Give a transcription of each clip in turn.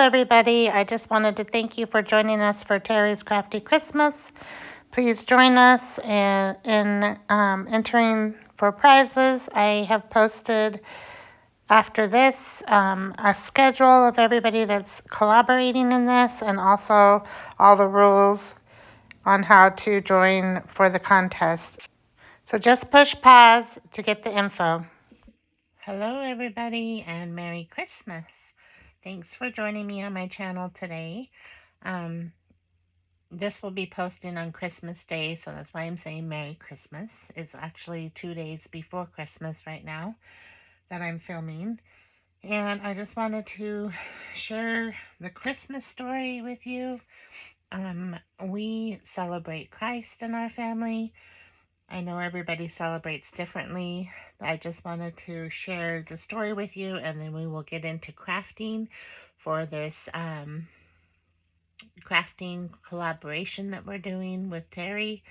everybody. I just wanted to thank you for joining us for Terry's Crafty Christmas. Please join us in entering for prizes. I have posted after this a schedule of everybody that's collaborating in this, and also all the rules on how to join for the contest. So just push pause to get the info. Hello, everybody, and Merry Christmas. Thanks for joining me on my channel today. This will be posting on Christmas Day, so that's why I'm saying Merry Christmas. It's actually 2 days before Christmas right now that I'm filming. And I just wanted to share the Christmas story with you. We celebrate Christ in our family. I know everybody celebrates differently, but I just wanted to share the story with you, and then we will get into crafting for this crafting collaboration that we're doing with Terry.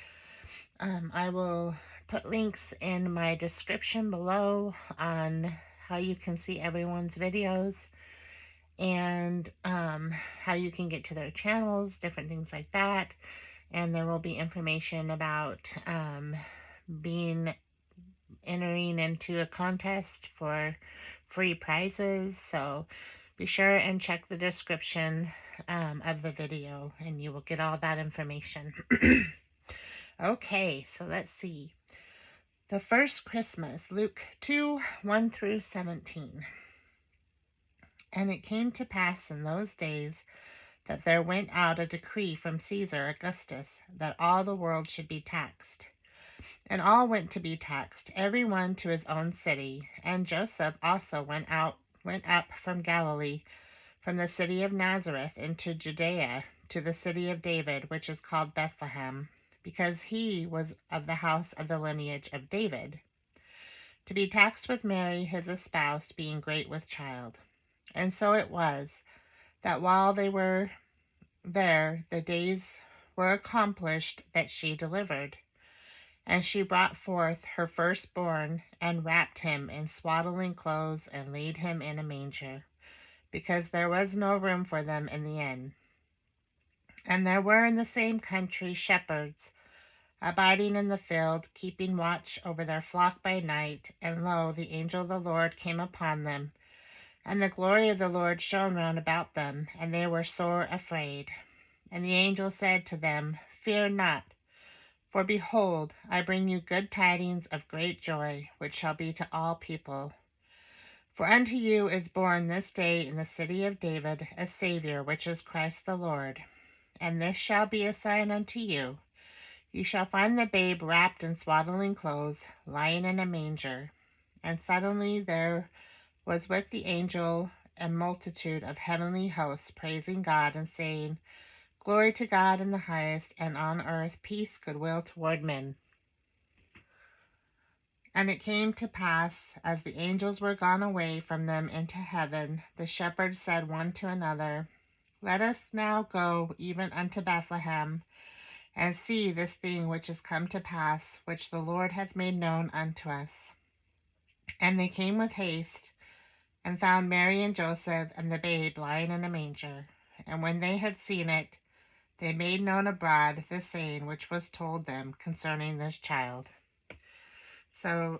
I will put links in my description below on how you can see everyone's videos and how you can get to their channels, different things like that. And there will be information about entering into a contest for free prizes. So be sure and check the description of the video, and you will get all that information. Okay, so let's see. The first Christmas, Luke 2, 1 through 17. And it came to pass in those days that there went out a decree from Caesar Augustus that all the world should be taxed. And all went to be taxed, every one to his own city. And Joseph also went up from Galilee, from the city of Nazareth into Judea, to the city of David, which is called Bethlehem, because he was of the house of the lineage of David, to be taxed with Mary his espoused, being great with child. And so it was, that while they were there, the days were accomplished that she delivered. And she brought forth her firstborn, and wrapped him in swaddling clothes, and laid him in a manger, because there was no room for them in the inn. And there were in the same country shepherds, abiding in the field, keeping watch over their flock by night. And lo, the angel of the Lord came upon them, and the glory of the Lord shone round about them, and they were sore afraid. And the angel said to them, Fear not, for behold, I bring you good tidings of great joy, which shall be to all people. For unto you is born this day in the city of David a Saviour, which is Christ the Lord. And this shall be a sign unto you. You shall find the babe wrapped in swaddling clothes, lying in a manger. And suddenly there was with the angel a multitude of heavenly hosts, praising God and saying, Glory to God in the highest, and on earth peace, goodwill toward men. And it came to pass, as the angels were gone away from them into heaven, the shepherds said one to another, Let us now go even unto Bethlehem, and see this thing which is come to pass, which the Lord hath made known unto us. And they came with haste, and found Mary and Joseph and the babe lying in a manger. And when they had seen it, they made known abroad the saying which was told them concerning this child. So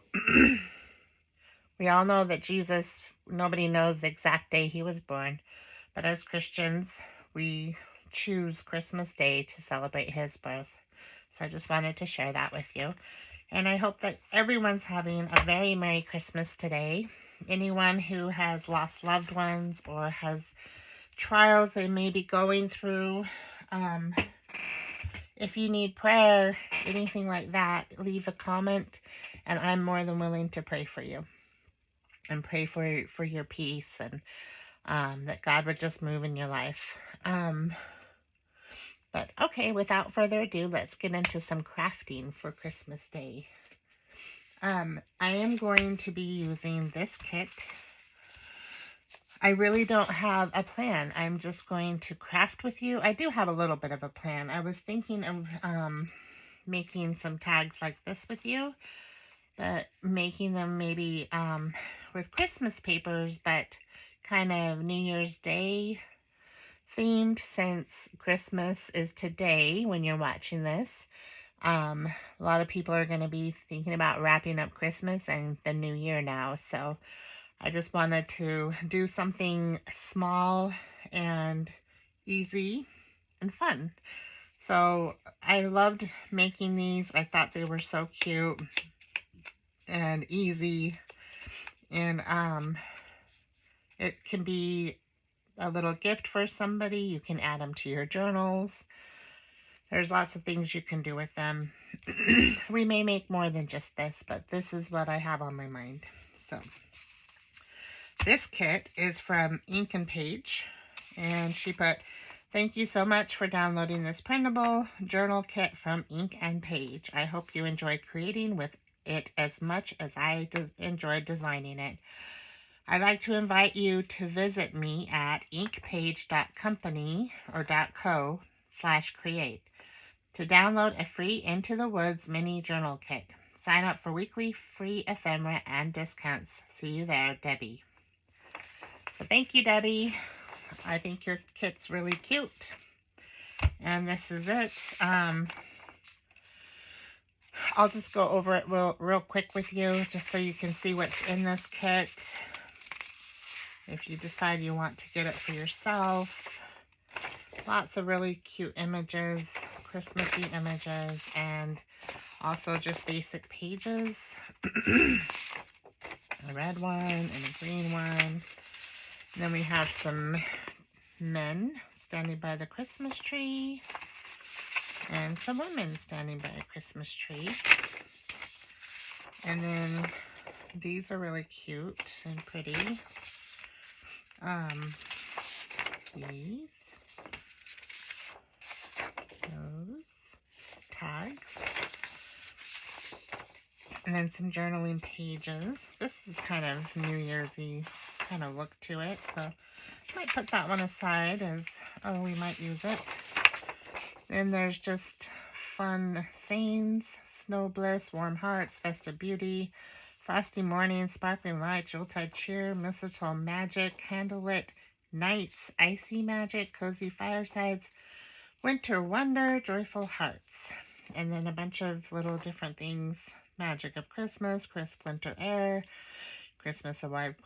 we all know that Jesus, nobody knows the exact day he was born, but as Christians, we choose Christmas Day to celebrate his birth. So I just wanted to share that with you. And I hope that everyone's having a very Merry Christmas today. Anyone who has lost loved ones or has trials they may be going through, if you need prayer, anything like that, leave a comment, and I'm more than willing to pray for you and pray for your peace, and that God would just move in your life. But okay, without further ado, let's get into some crafting for Christmas Day. I am going to be using this kit. I really don't have a plan. I'm just going to craft with you. I do have a little bit of a plan. I was thinking of making some tags like this with you, but making them maybe with Christmas papers, but kind of New Year's Day themed since Christmas is today when you're watching this. A lot of people are going to be thinking about wrapping up Christmas and the new year now. So I just wanted to do something small and easy and fun. So I loved making these. I thought they were so cute and easy. And it can be a little gift for somebody. You can add them to your journals. There's lots of things you can do with them. We may make more than just this, but this is what I have on my mind. So this kit is from Ink and Page, and she put, "Thank you so much for downloading this printable journal kit from Ink and Page. I hope you enjoyed creating with it as much as I enjoyed designing it. I'd like to invite you to visit me at inkpage.company or .co/create to download a free Into the Woods mini journal kit. Sign up for weekly free ephemera and discounts. See you there, Debbie." So thank you, Debbie. I think your kit's really cute. And this is it. I'll just go over it real quick with you just so you can see what's in this kit. If you decide you want to get it for yourself. Lots of really cute images, Christmassy images, and also just basic pages. A red one and a green one. And then we have some men standing by the Christmas tree and some women standing by a Christmas tree. And then these are really cute and pretty. These, those, tags, and then some journaling pages. This is kind of New Year's-y kind of look to it, so I might put that one aside as, oh, we might use it. Then there's just fun sayings: snow bliss, warm hearts, festive beauty, frosty morning, sparkling lights, Yuletide cheer, mistletoe magic, candlelit nights, icy magic, cozy firesides, winter wonder, joyful hearts. And then a bunch of little different things: magic of Christmas, crisp winter air, Christmas arrived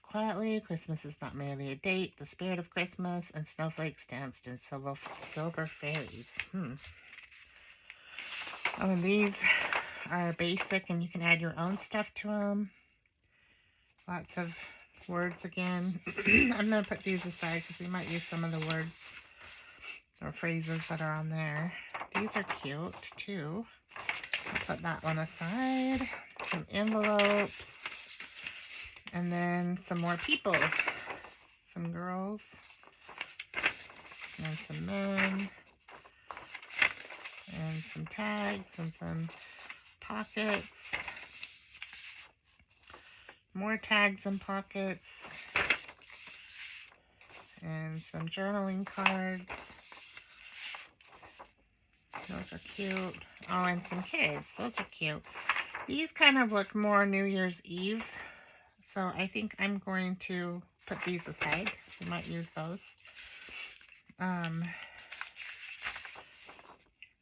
quietly, Christmas is not merely a date, the spirit of Christmas, and snowflakes danced in silver fairies. Oh, and these are basic, and you can add your own stuff to them. Lots of words again. I'm going to put these aside because we might use some of the words or phrases that are on there. These are cute too. I'll put that one aside. Some envelopes. And then some more people. Some girls. And some men. And some tags and some pockets. More tags and pockets. And some journaling cards. Those are cute. Oh, and some kids. Those are cute. These kind of look more New Year's Eve. So I think I'm going to put these aside. We might use those.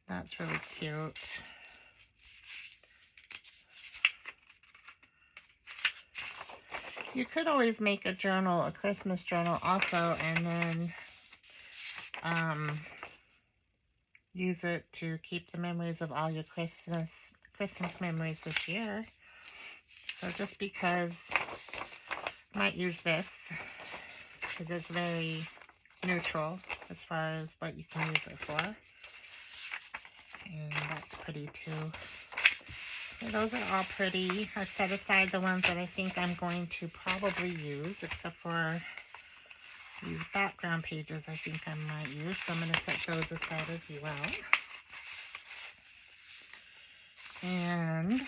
That's really cute. You could always make a journal, a Christmas journal also, and then use it to keep the memories of all your Christmas memories this year. So just because I might use this because it's very neutral as far as what you can use it for. And that's pretty too. So those are all pretty. I've set aside the ones that I think I'm going to probably use, except for these background pages I think I might use. So I'm going to set those aside as well. And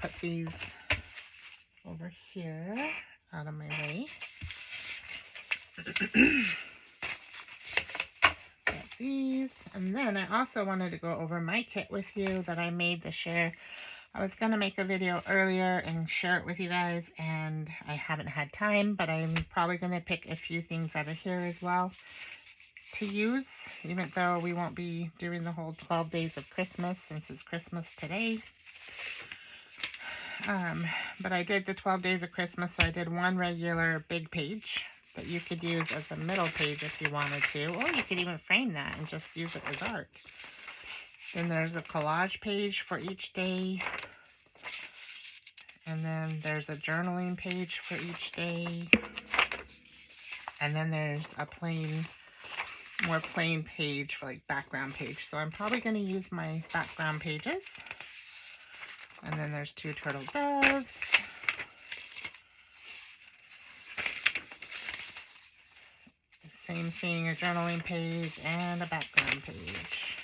put these over here out of my way. Got these. And then I also wanted to go over my kit with you that I made this year. I was going to make a video earlier and share it with you guys, and I haven't had time, but I'm probably going to pick a few things out of here as well to use, even though we won't be doing the whole 12 days of Christmas since it's Christmas today. But I did the 12 days of Christmas, so I did one regular big page that you could use as a middle page if you wanted to, or you could even frame that and just use it as art. Then there's a collage page for each day. And then there's a journaling page for each day. And then there's a more plain page for like background page. So I'm probably going to use my background pages. And then there's 2 turtle doves. Same thing, a journaling page and a background page.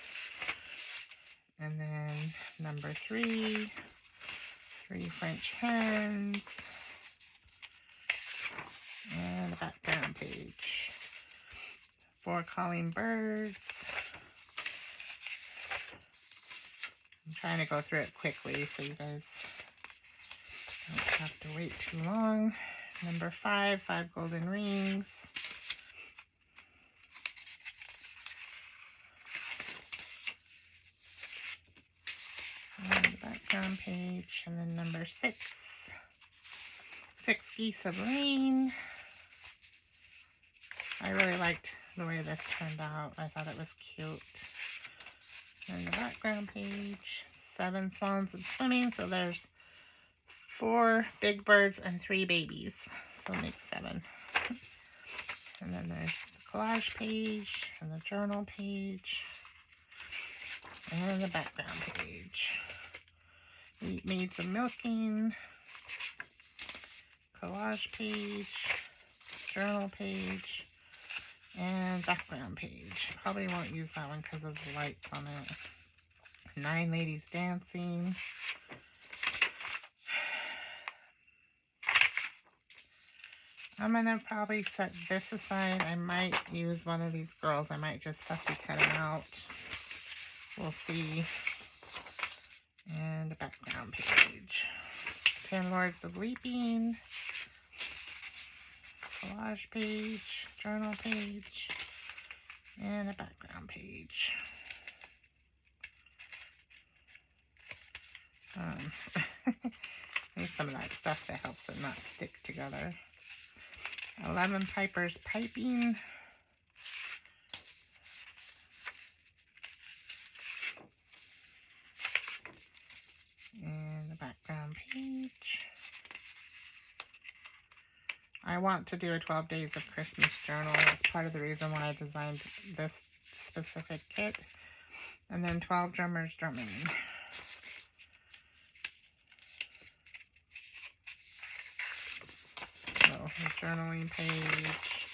And then number 3 French hens, and a background page. 4 calling birds. I'm trying to go through it quickly so you guys don't have to wait too long. Number 5 golden rings. And the background page, and then number 6 geese of rain. I really liked the way this turned out. I thought it was cute. And the background page, 7 swans and swimming. So there's 4 big birds and 3 babies. So it makes 7. And then there's the collage page and the journal page. And the background page. Eat maids of milking. Collage page. Journal page. And background page. Probably won't use that one because of the lights on it. 9 ladies dancing. I'm going to probably set this aside. I might use one of these girls. I might just fussy cut them out. We'll see. And a background page. 10 Lords of Leaping. Collage page. Journal page. And a background page. Need some of that stuff that helps it not stick together. 11 Pipers piping. And the background page. I want to do a 12 days of Christmas journal. That's part of the reason why I designed this specific kit. And then 12 drummers drumming. So a journaling page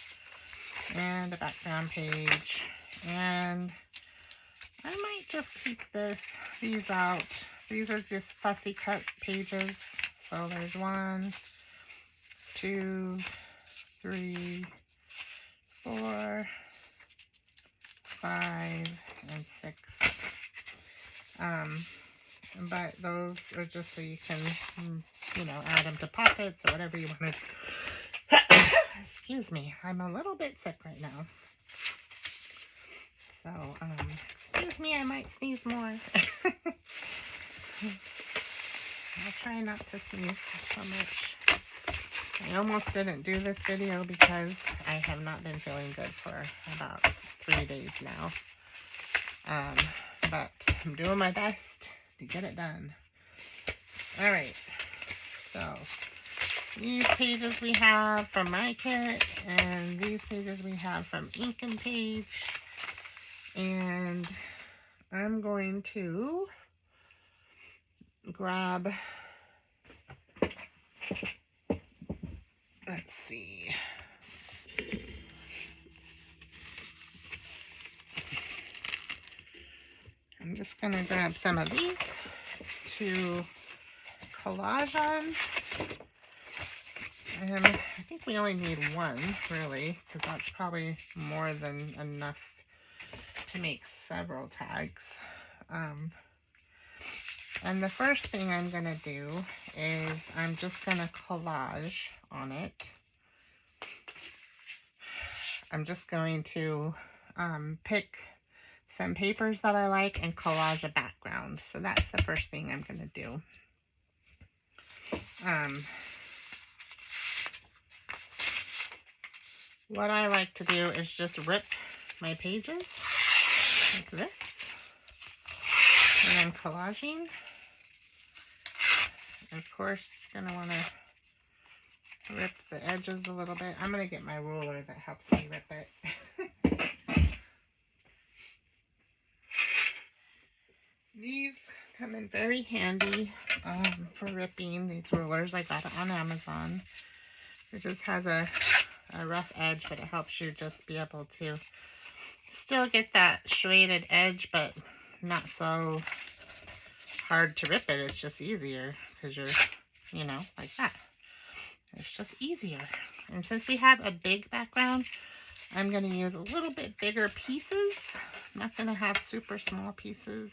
and a background page. And I might just keep these out. These are just fussy cut pages. So there's 1, 2, 3, 4, 5, and 6. But those are just so you can, you know, add them to pockets or whatever you want to. Excuse me, I'm a little bit sick right now. So, excuse me, I might sneeze more. I'll try not to sneeze so much. I almost didn't do this video because I have not been feeling good for about 3 days now. But I'm doing my best to get it done. Alright, so these pages we have from my kit, and these pages we have from Ink and Page. And I'm going to grab, let's see, I'm just going to grab some of these to collage on. And I think we only need 1, really, because that's probably more than enough to make several tags. And the first thing I'm going to do is I'm just going to collage on it. I'm just going to pick some papers that I like and collage a background. So that's the first thing I'm going to do. What I like to do is just rip my pages like this. And I'm collaging. Of course, you're going to want to rip the edges a little bit. I'm going to get my ruler that helps me rip it. These come in very handy for ripping, these rulers. I got it on Amazon. It just has a rough edge, but it helps you just be able to still get that serrated edge, but not so hard to rip it. It's just easier because you're, you know, like that. It's just easier. And since we have a big background, I'm going to use a little bit bigger pieces. I'm not going to have super small pieces.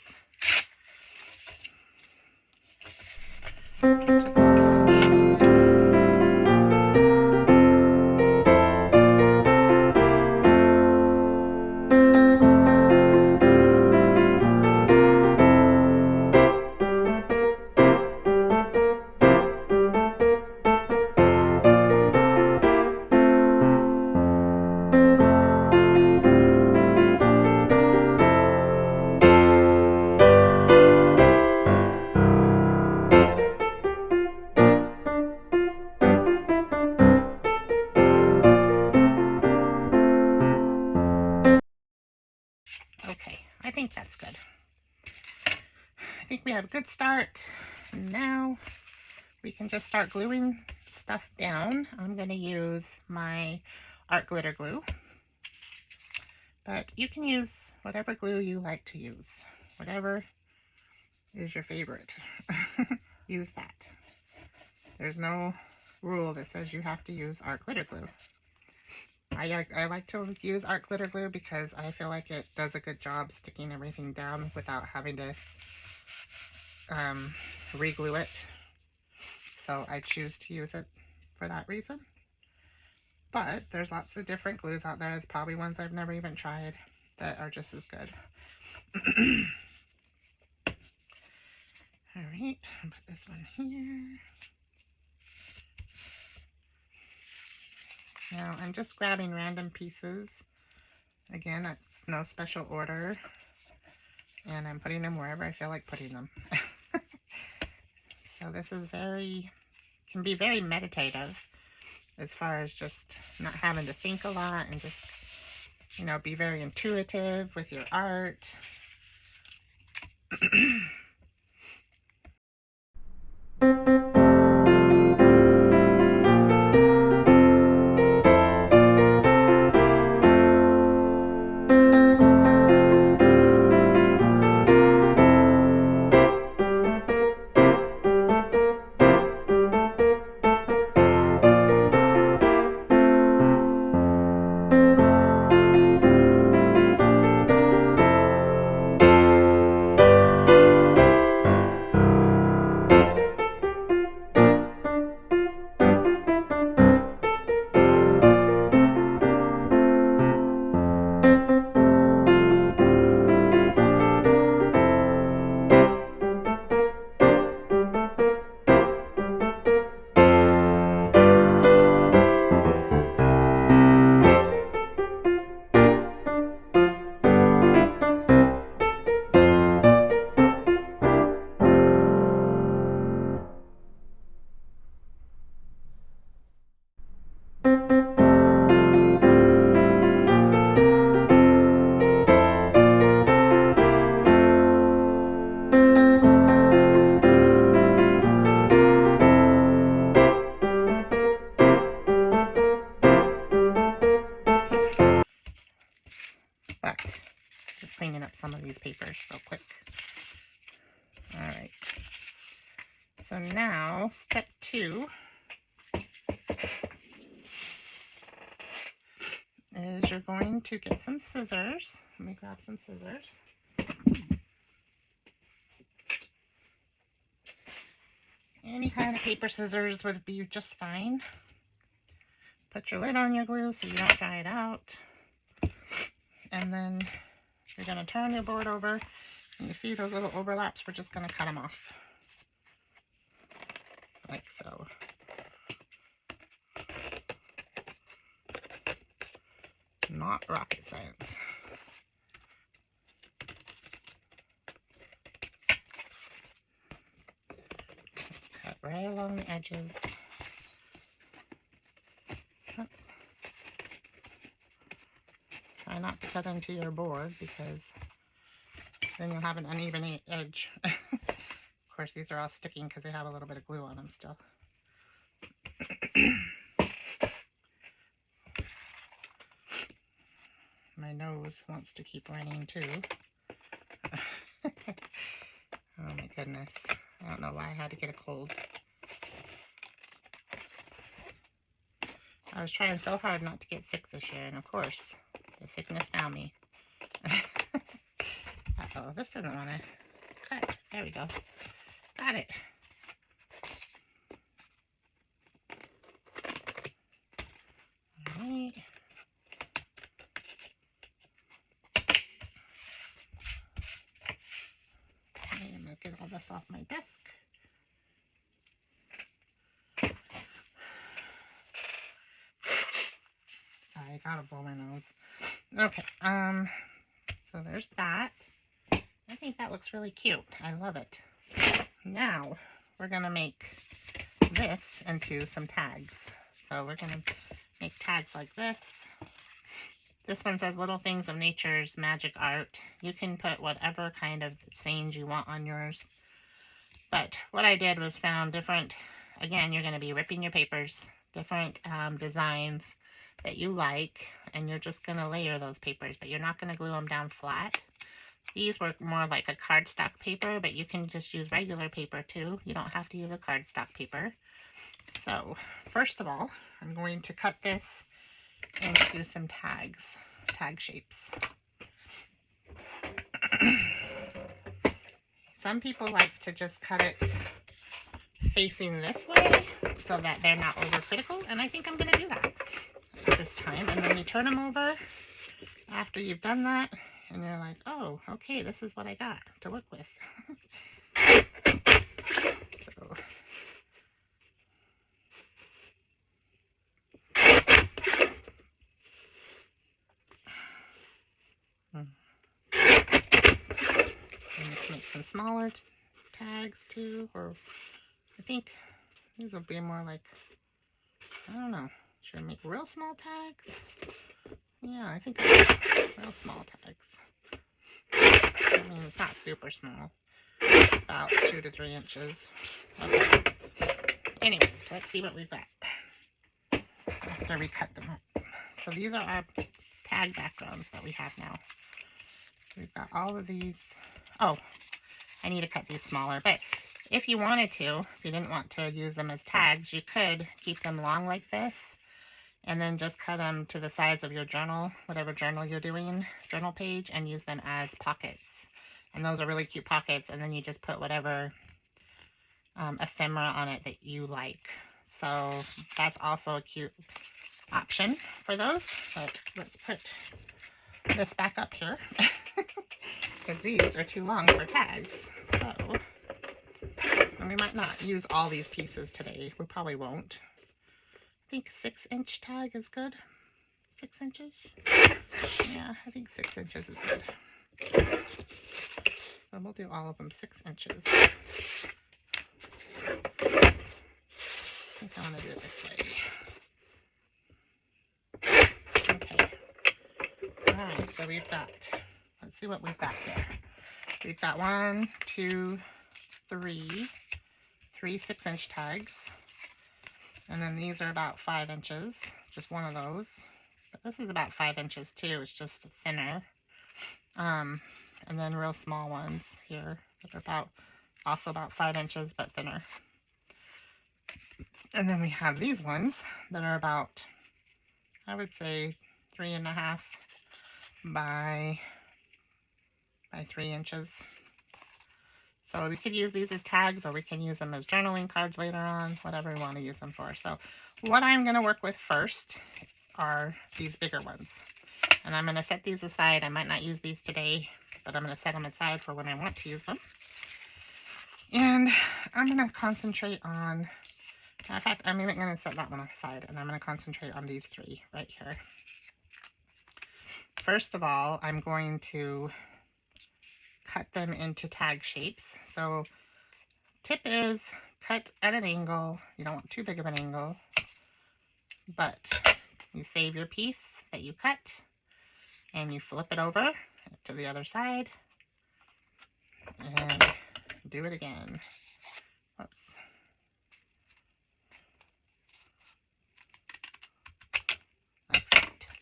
Okay, I think that's good. I think we have a good start. Now we can just start gluing stuff down. I'm going to use my art glitter glue, but you can use whatever glue you like to use. Whatever is your favorite. Use that. There's no rule that says you have to use art glitter glue. I like to use art glitter glue because I feel like it does a good job sticking everything down without having to re-glue it. So I choose to use it for that reason. But there's lots of different glues out there, probably ones I've never even tried, that are just as good. All right, I'll put this one here. Now I'm just grabbing random pieces. Again, it's no special order. And I'm putting them wherever I feel like putting them. So this is can be very meditative as far as just not having to think a lot and just, you know, be very intuitive with your art. But just cleaning up some of these papers real quick. All right. So now step 2 is you're going to get some scissors. Let me grab some scissors. Any kind of paper scissors would be just fine. Put your lid on your glue so you don't dry it out. And then you're going to turn your board over. And you see those little overlaps? We're just going to cut them off. Like so. Not rocket science. Just cut right along the edges. Oops. Try not to cut into your board because then you'll have an uneven edge. Of course, these are all sticking because they have a little bit of glue on them still. My nose wants to keep running too. Oh my goodness. I don't know why I had to get a cold. I was trying so hard not to get sick this year, and of course, the sickness found me. Uh-oh, this doesn't want to cut. There we go. Got it. Alright. I'm going to get all this off my desk. Sorry, I gotta blow my nose. Okay, so there's that. I think that looks really cute. I love it. Now, we're gonna make this into some tags. So we're gonna make tags like this. This one says Little Things of Nature's Magic Art. You can put whatever kind of sayings you want on yours. But what I did was found different, again, you're gonna be ripping your papers, different designs that you like, and you're just going to layer those papers, but you're not going to glue them down flat. These were more like a cardstock paper, but you can just use regular paper too. You don't have to use a cardstock paper. So first of all, I'm going to cut this into some tags, tag shapes. Some people like to just cut it facing this way so that they're not overcritical, and I think I'm going to do that this time. And then you turn them over after you've done that, and you're like, oh, okay, this is what I got to work with. So and you can make some smaller tags too, or I think these will be more like, I don't know, should I make real small tags? Yeah, I think real small tags. I mean, it's not super small, about 2 to 3 inches. Okay. Anyways, let's see what we've got after we cut them up. So these are our tag backgrounds that we have now. We've got all of these. Oh, I need to cut these smaller, but if you wanted to, if you didn't want to use them as tags, you could keep them long like this and then just cut them to the size of your journal, whatever journal you're doing, journal page, and use them as pockets. And those are really cute pockets, and then you just put whatever ephemera on it that you like. So that's also a cute option for those. But let's put this back up here because these are too long for tags. So, and we might not use all these pieces today. We probably won't. I think 6-inch tag is good. 6 inches? Yeah, I think 6 inches is good. So we'll do all of them 6 inches. I think I want to do it this way. Okay. Alright, so we've got, let's see what we've got here. We've got 1, 2, 3 6-inch tags. And then these are about 5 inches, just one of those. But this is about 5 inches too, it's just thinner. And then real small ones here that are also about 5 inches, but thinner. And then we have these ones that are about, I would say, 3.5 by 3 inches. So we could use these as tags, or we can use them as journaling cards later on, whatever we want to use them for. So what I'm going to work with first are these bigger ones. And I'm going to set these aside. I might not use these today, but I'm going to set them aside for when I want to use them. And I'm going to concentrate on, in fact, I'm even going to set that one aside, and I'm going to concentrate on these three right here. First of all, I'm going to cut them into tag shapes. So tip is cut at an angle. You don't want too big of an angle, but you save your piece that you cut and you flip it over to the other side and do it again. Whoops.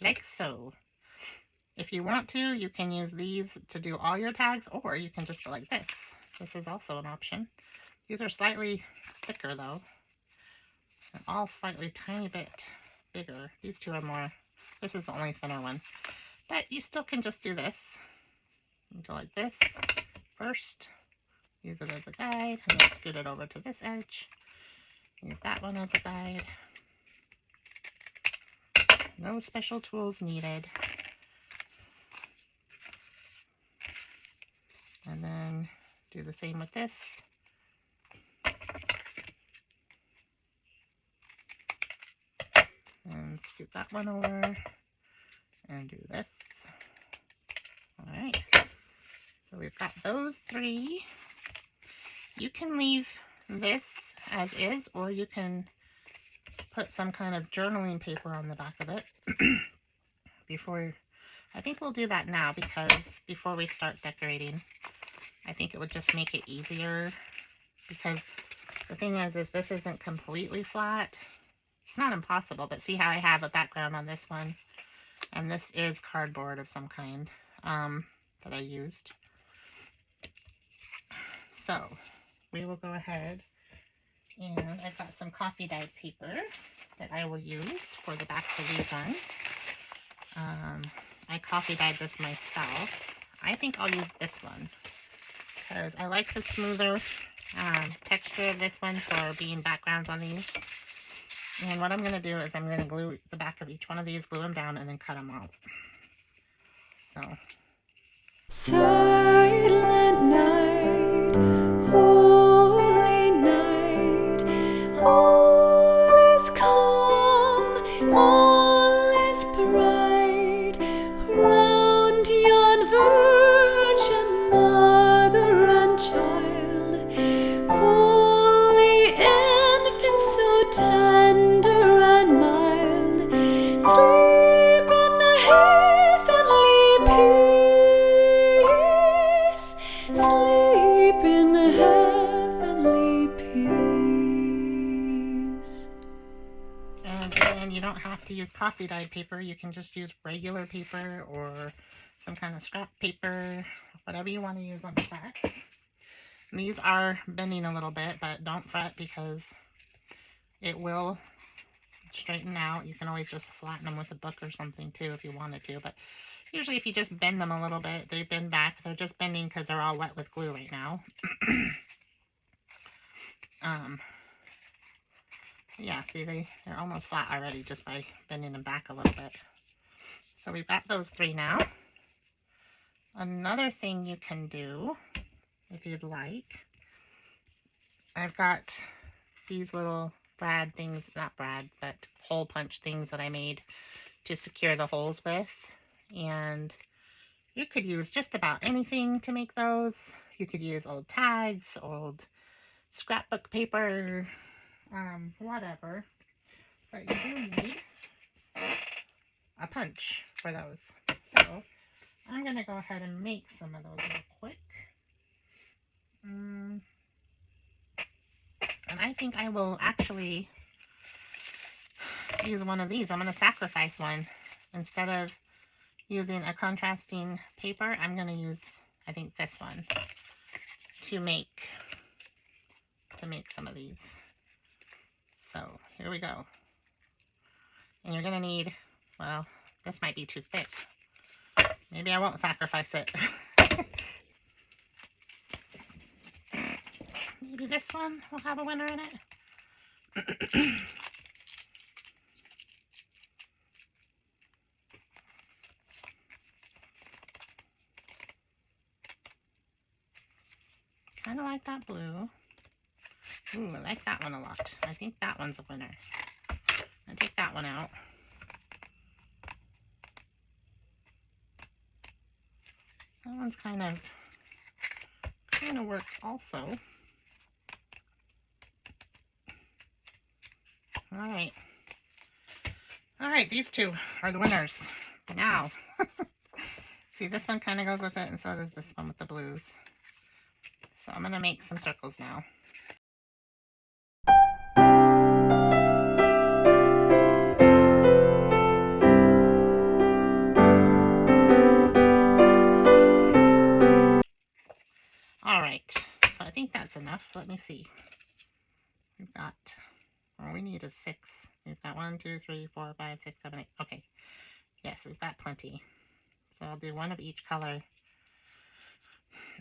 Like so. If you want to, you can use these to do all your tags, or you can just go like this. This is also an option. These are slightly thicker though. They're all slightly tiny bit bigger. These two are more, this is the only thinner one. But you still can just do this. You go like this first. Use it as a guide, and then scoot it over to this edge. Use that one as a guide. No special tools needed. And then do the same with this. And scoot that one over and do this. All right. So we've got those three. You can leave this as is, or you can put some kind of journaling paper on the back of it before. I think we'll do that now, because before we start decorating, I think it would just make it easier, because the thing is this isn't completely flat. It's not impossible, but see how I have a background on this one, and this is cardboard of some kind that I used. So we will go ahead, and I've got some coffee dyed paper that I will use for the backs of these ones. I coffee dyed this myself. I think I'll use this one because I like the smoother texture of this one for being backgrounds on these. And what I'm going to do is I'm going to glue the back of each one of these, glue them down, and then cut them out. So. Silent night, holy night, all is calm, all is bright, round yon virgin mother and child, holy infant so tender and mild, sleep in heavenly peace. Sleep in heavenly peace. And again, you don't have to use coffee dyed paper. You can just use regular paper or some kind of scrap paper, whatever you want to use on the back. And these are bending a little bit, but don't fret because it will straighten out. You can always just flatten them with a book or something too if you wanted to, but usually if you just bend them a little bit, they bend back. They're just bending because they're all wet with glue right now. Yeah, see, they're almost flat already just by bending them back a little bit. So we've got those three now. Another thing you can do, if you'd like, I've got these little brad things, not brad, but hole punch things that I made to secure the holes with. And you could use just about anything to make those. You could use old tags, old scrapbook paper, whatever. But you do need a punch for those. So I'm going to go ahead and make some of those real quick. And I think I will actually use one of these. I'm going to sacrifice one. Instead of using a contrasting paper, I'm going to use, I think, this one to make some of these. So here we go. And you're going to need, well, this might be too thick. Maybe I won't sacrifice it. Maybe this one will have a winner in it. Kind of like that blue. Ooh, I like that one a lot. I think that one's a winner. I take that one out. That one's kind of works also. All right, these two are the winners. Now, see, this one kind of goes with it, and so does this one with the blues. So I'm gonna make some circles now. All right, so I think that's enough. Let me see. We've got, all we need is 6. We've got 1, 2, 3, 4, 5, 6, 7, 8. Okay, yes, we've got plenty. So I'll do one of each color,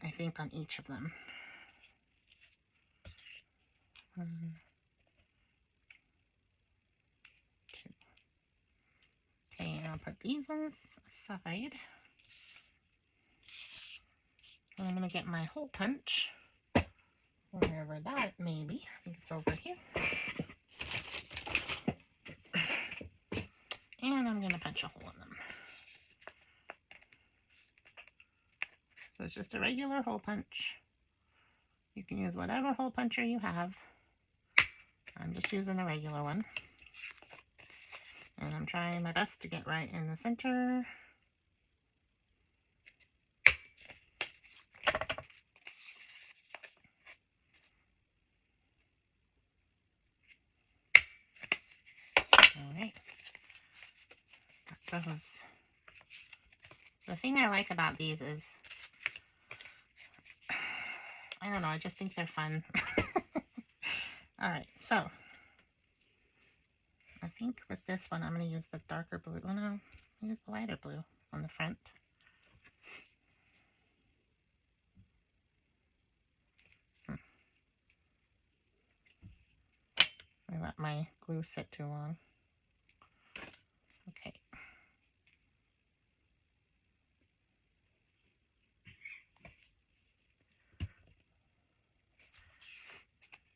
I think, on each of them. 1, 2. Okay, and I'll put these ones aside. And I'm going to get my hole punch, wherever that may be. I think it's over here. And I'm going to punch a hole in them. So it's just a regular hole punch. You can use whatever hole puncher you have. I'm just using a regular one. And I'm trying my best to get right in the center. Alright. Got those. The thing I like about these is, I don't know, I just think they're fun. Alright, so I think with this one I'm going to use the darker blue. Well, no, I'll use the lighter blue on the front. I let my glue sit too long. Okay.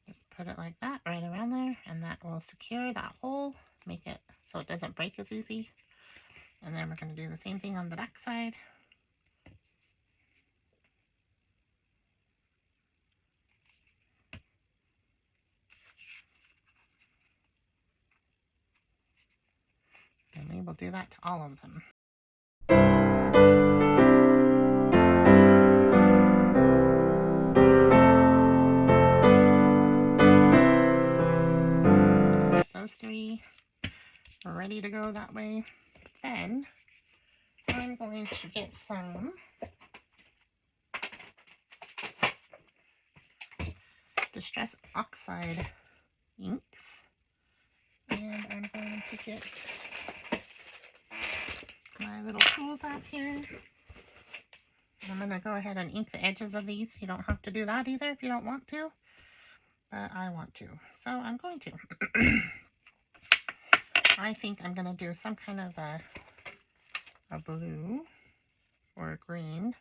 Just put it like that right around there, and that will secure that hole, make it so it doesn't break as easy. And then we're going to do the same thing on the back side. And we will do that to all of them. Those 3 are ready to go that way. Then I'm going to get some Distress Oxide inks, and I'm going to get my little tools out here. I'm going to go ahead and ink the edges of these. You don't have to do that either if you don't want to, but I want to, so I'm going to. I think I'm going to do some kind of a blue or a green.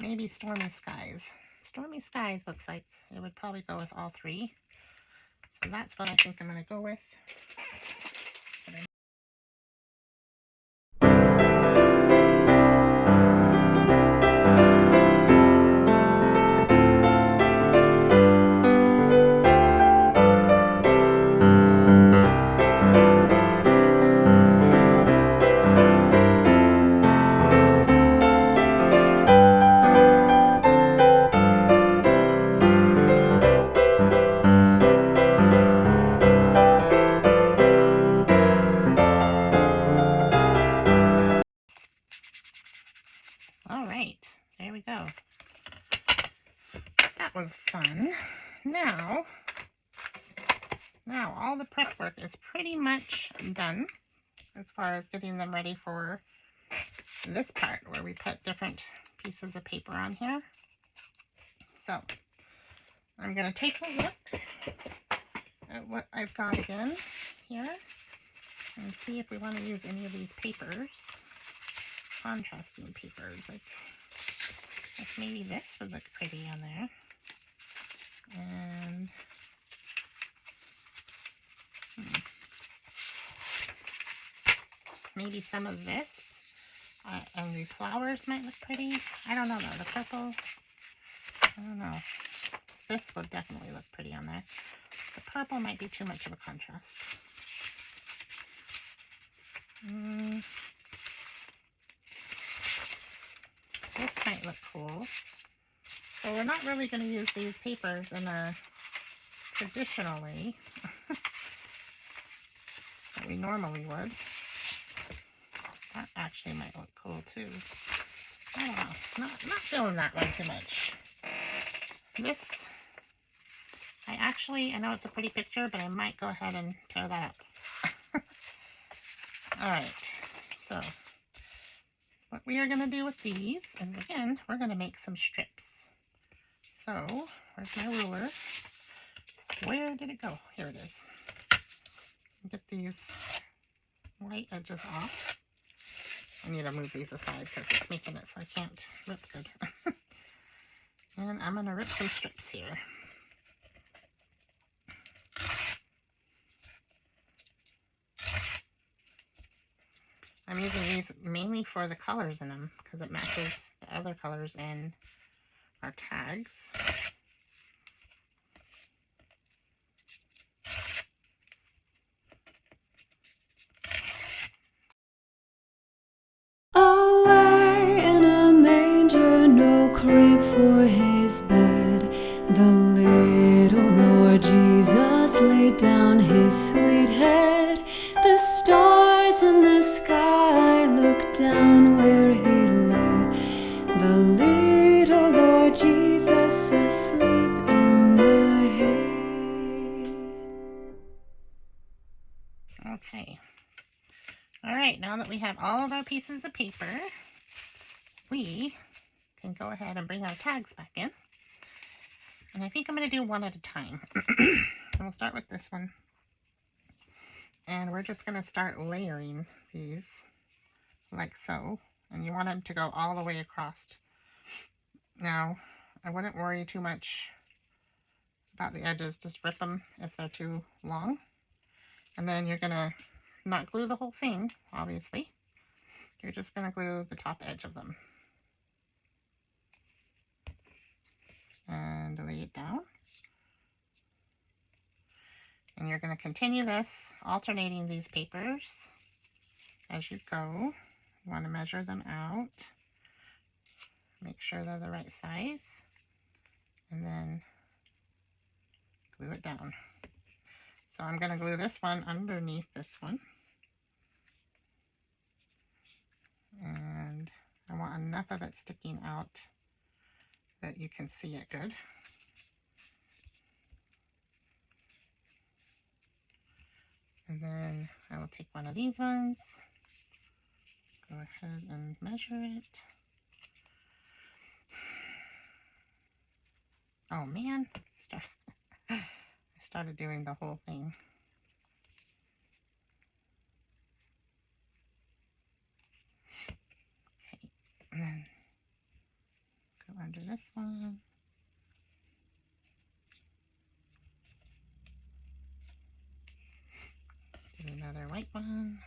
Maybe Stormy Skies. Stormy Skies looks like it would probably go with all 3. So that's what I think I'm going to go with. All right, there we go. That was fun. Now all the prep work is pretty much done as far as getting them ready for this part where we put different pieces of paper on here. So I'm going to take a look at what I've got again here and see if we want to use any of these papers, contrasting papers. Like maybe this would look pretty on there. And maybe some of this. And these flowers might look pretty. I don't know though. The purple, I don't know. This would definitely look pretty on there. The purple might be too much of a contrast. This might look cool. So we're not really going to use these papers in a traditional way that we normally would. That actually might look cool too. I don't know. Not feeling that one too much. This, I know it's a pretty picture, but I might go ahead and tear that up. Alright, so what we are going to do with these is, again, we're going to make some strips. So, where's my ruler? Where did it go? Here it is. Get these white edges off. I need to move these aside because it's making it so I can't rip good. And I'm going to rip some strips here. I'm using these mainly for the colors in them because it matches the other colors in our tags. Away in a manger, no crib for his bed, the little Lord Jesus laid down his sweet head. The stars in the sky looked down where he lay, the little Lord Jesus asleep in the hay. Okay. All right, now that we have all of our pieces of paper, we can go ahead and bring our tags back in. And I think I'm going to do one at a time. And we'll start with this one. And we're just going to start layering these like so. And you want them to go all the way across. Now, I wouldn't worry too much about the edges. Just rip them if they're too long. And then you're going to not glue the whole thing, obviously. You're just going to glue the top edge of them. And lay it down. And you're going to continue this, alternating these papers as you go. You want to measure them out. Make sure they're the right size. And then glue it down. So I'm going to glue this one underneath this one. And I want enough of it sticking out that you can see it good. And then I will take one of these ones, go ahead and measure it. Oh man, I started doing the whole thing. Okay, and then go under this one. Do another white one.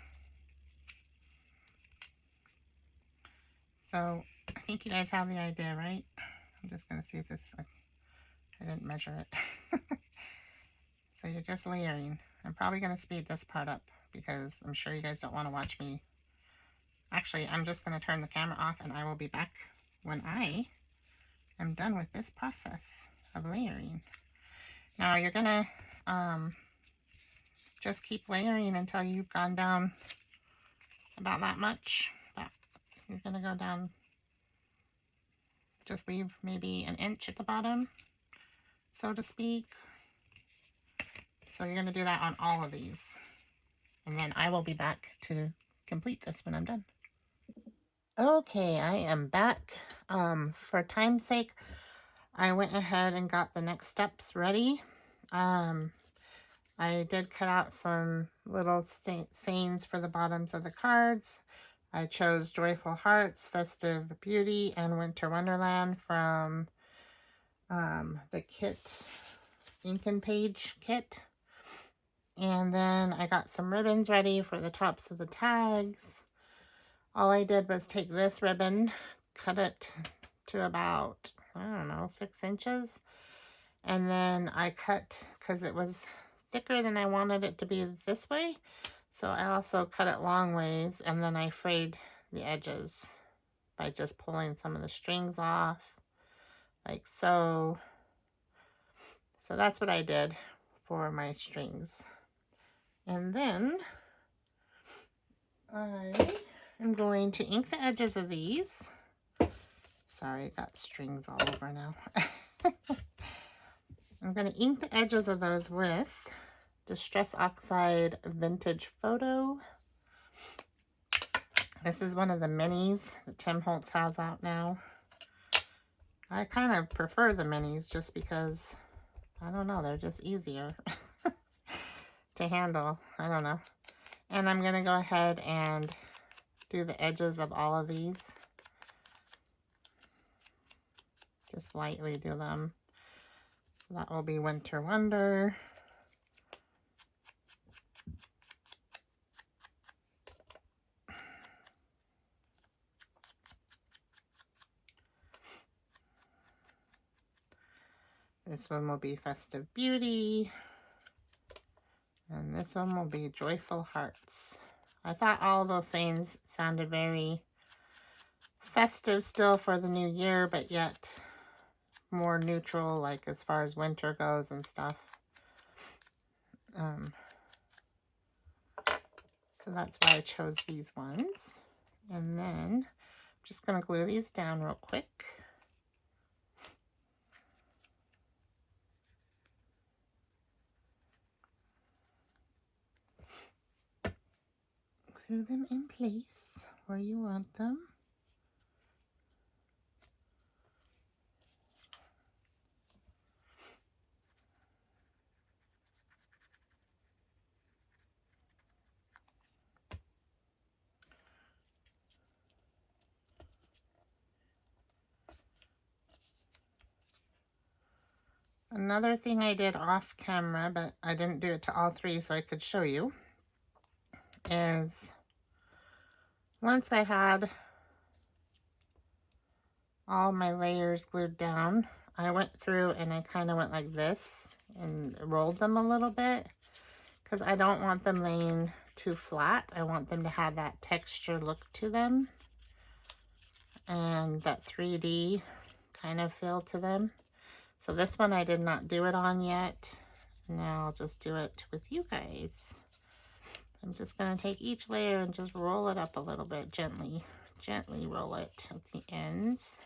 So I think you guys have the idea, right? I'm just going to see if this, I didn't measure it. So you're just layering. I'm probably going to speed this part up because I'm sure you guys don't want to watch me. Actually, I'm just going to turn the camera off and I will be back when I am done with this process of layering. Now you're going to just keep layering until you've gone down about that much. But you're going to go down, just leave maybe an inch at the bottom, so to speak. So you're going to do that on all of these. And then I will be back to complete this when I'm done. Okay, I am back. For time's sake, I went ahead and got the next steps ready. I did cut out some little sayings for the bottoms of the cards. I chose Joyful Hearts, Festive Beauty, and Winter Wonderland from the kit, Ink and Page kit. And then I got some ribbons ready for the tops of the tags. All I did was take this ribbon, cut it to about, I don't know, 6 inches. And then I cut, because it was thicker than I wanted it to be this way. So I also cut it long ways, and then I frayed the edges by just pulling some of the strings off, like so. So that's what I did for my strings. And then I am going to ink the edges of these. Sorry, I got strings all over now. I'm going to ink the edges of those with Distress Oxide Vintage Photo. This is one of the minis that Tim Holtz has out now. I kind of prefer the minis just because, I don't know, they're just easier to handle. I don't know. And I'm going to go ahead and do the edges of all of these. Just lightly do them. So that will be Winter Wonder. This one will be Festive Beauty. And this one will be Joyful Hearts. I thought all those sayings sounded very festive still for the new year, but yet more neutral, like as far as winter goes and stuff. So that's why I chose these ones. And then I'm just going to glue these down real quick. Glue them in place where you want them. Another thing I did off camera, but I didn't do it to all three so I could show you, is once I had all my layers glued down, I went through and I kind of went like this and rolled them a little bit because I don't want them laying too flat. I want them to have that texture look to them and that 3D kind of feel to them. So this one I did not do it on yet. Now I'll just do it with you guys. I'm just going to take each layer and just roll it up a little bit gently. Gently roll it at the ends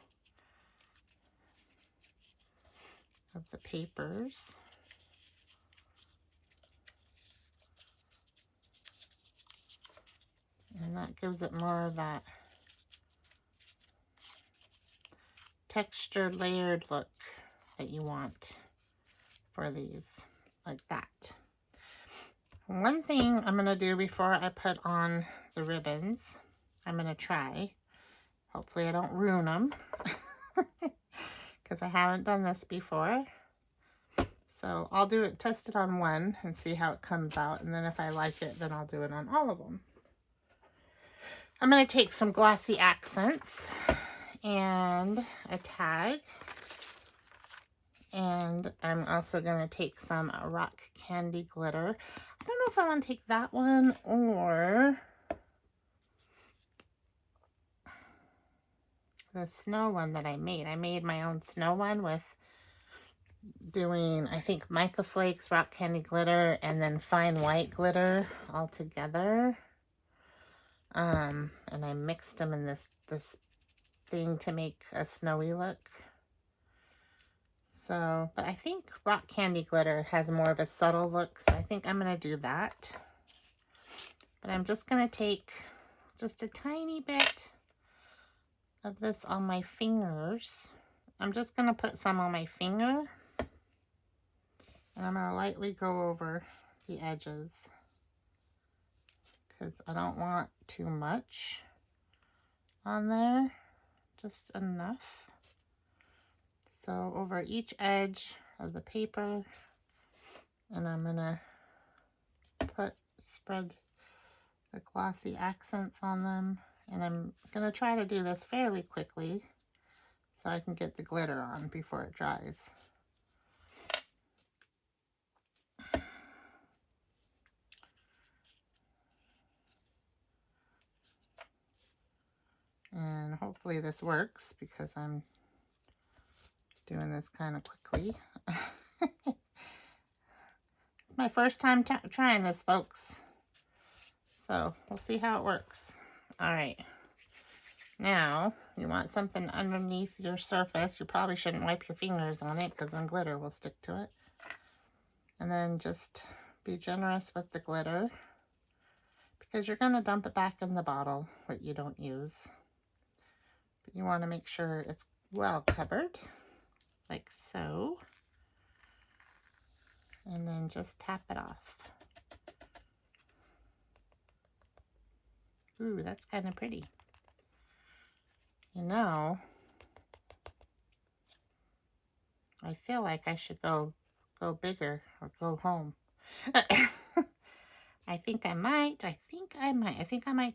of the papers. And that gives it more of that textured, layered look that you want for these, like that. One thing I'm going to do before I put on the ribbons, I'm going to try. Hopefully I don't ruin them because I haven't done this before. So I'll do it, test it on one and see how it comes out. And then if I like it, then I'll do it on all of them. I'm going to take some glossy accents and a tag. And I'm also going to take some rock candy glitter. I don't know if I want to take that one or the snow one that I made. I made my own snow one with doing, I think, mica flakes, rock candy glitter, and then fine white glitter all together. And I mixed them in this thing to make a snowy look. So, but I think rock candy glitter has more of a subtle look, so I think I'm going to do that. But I'm just going to take just a tiny bit of this on my fingers. I'm just going to put some on my finger, and I'm going to lightly go over the edges because I don't want too much on there, just enough. So over each edge of the paper, and I'm going to spread the glossy accents on them, and I'm going to try to do this fairly quickly so I can get the glitter on before it dries. And hopefully this works because I'm doing this kind of quickly. It's my first time trying this, folks. So we'll see how it works. All right. Now, you want something underneath your surface. You probably shouldn't wipe your fingers on it because then glitter will stick to it. And then just be generous with the glitter because you're going to dump it back in the bottle, what you don't use. But you want to make sure it's well covered, like so. And then just tap it off. Ooh, that's kind of pretty. You know, I feel like I should go bigger or go home. I think I might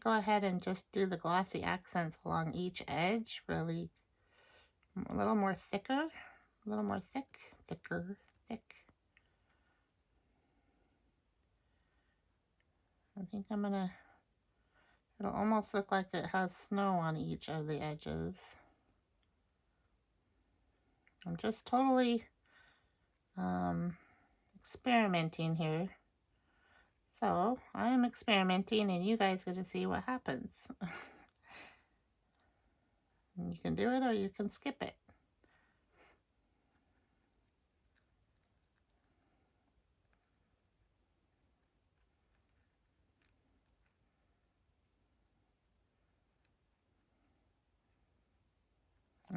go ahead and just do the glossy accents along each edge, really a little more thick. I think I'm gonna, it'll almost look like it has snow on each of the edges. I'm just totally experimenting here. So I am experimenting and you guys get to see what happens. You can do it or you can skip it.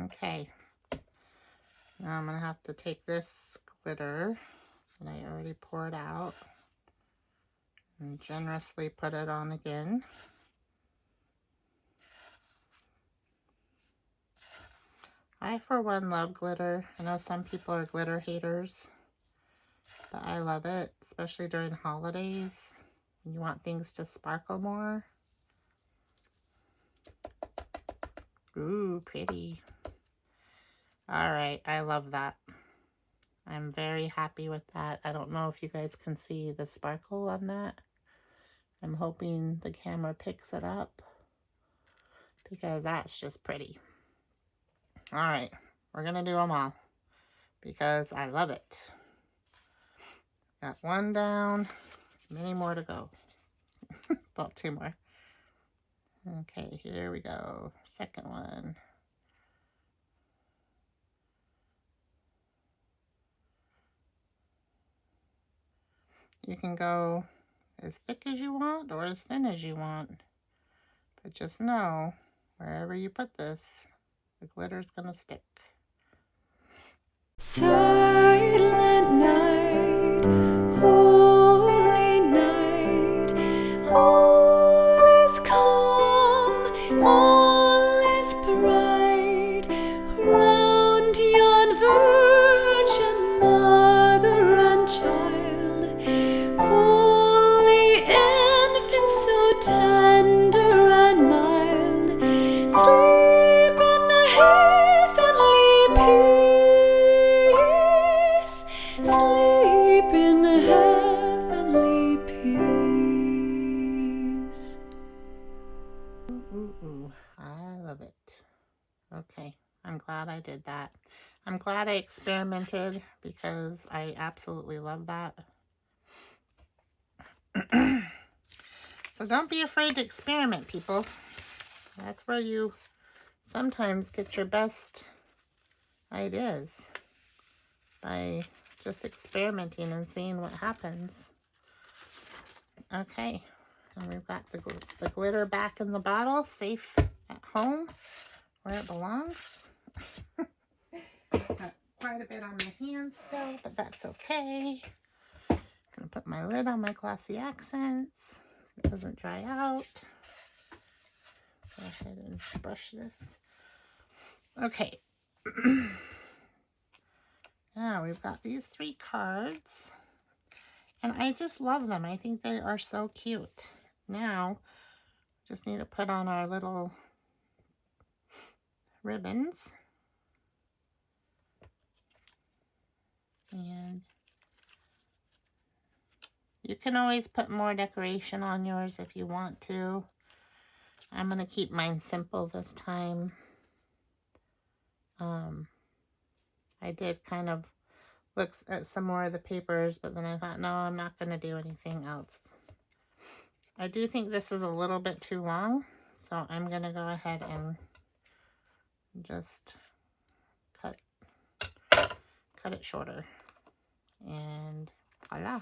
Okay. Now I'm going to have to take this glitter that I already poured out and generously put it on again. I, for one, love glitter. I know some people are glitter haters, but I love it, especially during holidays when you want things to sparkle more. Ooh, pretty. All right, I love that. I'm very happy with that. I don't know if you guys can see the sparkle on that. I'm hoping the camera picks it up because that's just pretty. All right, we're gonna do them all because I love it. Got one down, many more to go. Well, two more. Okay, here we go. Second one. You can go as thick as you want or as thin as you want. But just know, wherever you put this, the glitter's gonna stick. Silent night, holy night, all is calm, all is bright, round yon virgin mother and child, holy infant so tender and mild, sleep in heavenly peace, sleep in heavenly peace. Ooh, I love it. Okay, I'm glad I did that. I'm glad I experimented because I absolutely love that. So don't be afraid to experiment, people. That's where you sometimes get your best ideas, by just experimenting and seeing what happens. Okay, and we've got the glitter back in the bottle, safe at home where it belongs. Got quite a bit on my hands still, but that's okay. I'm gonna put my lid on my glossy accents so it doesn't dry out. Go ahead and brush this. Okay. Now we've got these 3 cards, and I just love them. I think they are so cute. Now, just need to put on our little ribbons. And you can always put more decoration on yours if you want to. I'm going to keep mine simple this time. I did kind of look at some more of the papers, but then I thought, no, I'm not going to do anything else. I do think this is a little bit too long, so I'm going to go ahead and just cut it shorter. And voila.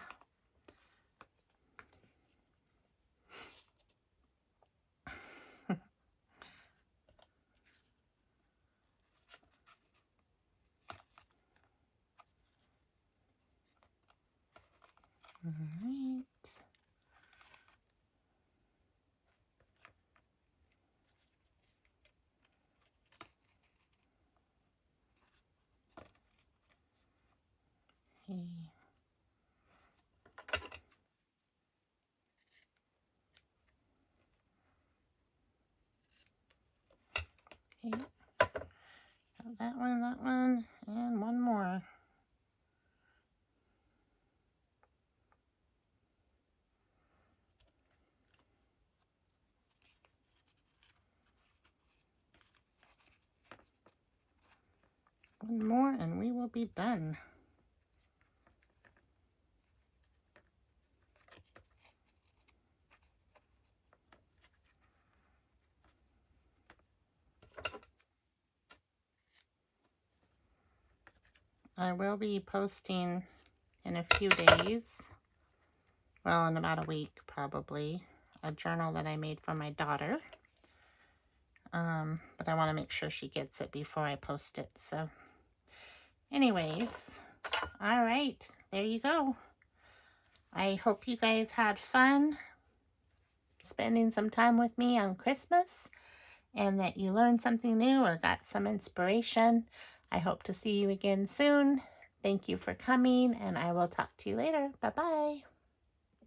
All right. Okay. Okay. Got that one, and one more. One more and we will be done. I will be posting in a few days, well, in about a week probably, a journal that I made for my daughter. But I want to make sure she gets it before I post it. So anyways, all right, there you go. I hope you guys had fun spending some time with me on Christmas and that you learned something new or got some inspiration. I hope to see you again soon. Thank you for coming, and I will talk to you later. Bye-bye.